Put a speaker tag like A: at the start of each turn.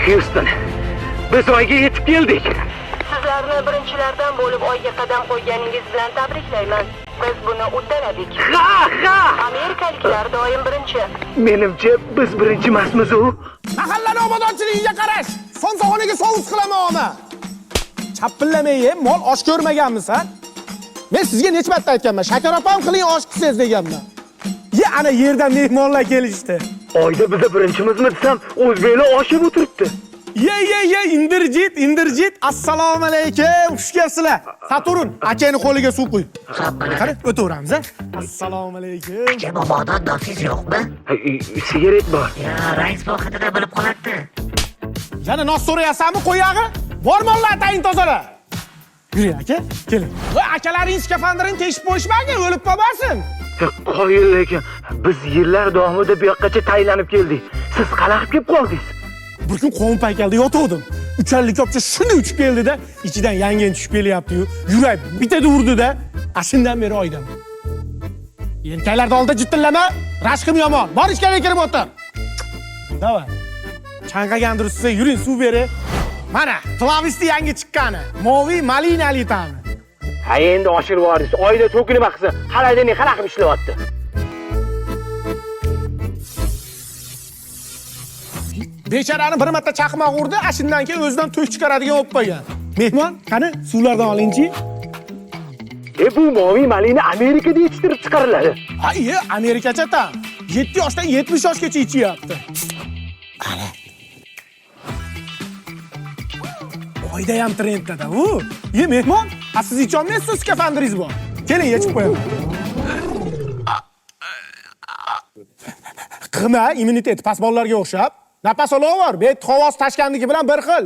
A: Houston, biz oyga yetib keldik.
B: Sizlarni birinchilardan bo'lib oyga qadam qo'yganingiz bilan tabriklayman. Biz buni uddaladik.
A: Ha!
B: Amerikaliklar doim birinchi.
A: Menimcha biz birinchi emasmiz-ku.
C: Mahallani obodonchiligiga qarash. Somsaxonaga sovus qilaman ona. Chapillamay yem, mol osh ko'rmaganmisan? Men sizga necha marta aytganman, shakar opam qiling osh qilsangiz deganman. Ye ana yerdan mehmonlar kelishdi.
A: Oyda biz birinchimizmi desam, o'zbeklar oshib o'tiribdi.
C: Ye, indirjit. Assalomu alaykum. Xush kelibsizlar. Saturn, akani qo'liga suv qo'y. Qani, o'taveramiz, a? Assalomu alaykum.
D: Aka bobodan dotingiz yo'qmi?
A: Sigaret bor.
D: Ya, rais bu haqida bilib qoladi.
C: Yana nos so'rayapsanmi, qo'yag'i? Bormonlar atayin tozala. Yuring aka, keling. Voy, akalaring skafandrini teshib qo'yishmagin, o'lib qolmasin.
A: Qoyil lekin biz yillar davomida bu yoqqacha taylanib keldik. Siz qalaxib kelib qoldingiz.
C: Bir kun qovun paykalda yotuvdim. Ucharlik kopcha shuni uchib keldi-da, ichidan yangen tushib kelyapti-yu. Yurak bitada urdi-da, ashundan beri oydam. Yelkalarda oldi jittillama, rashqim yomon. Bor ichkariga kirib o'tir. Davay. Chanqagandir siz, yuring suv beri. Mana, klavisti yangi chiqqani. Moviy malinali ta'mi.
A: Ha endi oshirib yuborsiz. Oyda to'ki nima qilsa, qalaydan qanaqib ishlayapti.
C: Bechorani bir marta chaqmoq urdi, ashundan keyin o'zidan to'y chiqaradigan bo'lib qolgan. Mehmon, qani suvlardan olingchi.
A: Bu moviy malina Amerikada yetishtirib chiqariladi.
C: Ha, Amerikacha tam. 7 yoshdan 70 yoshgacha ichyapti. Ana. Oyda ham trenddada u. Mehmon, siz icholmaysiz, skafandringiz bor. Keling, yechib qo'yaman. Qima, immunitet past bolalarga o'xshab. Nafas olaver, bet havosi tashkandagi bilan bir xil.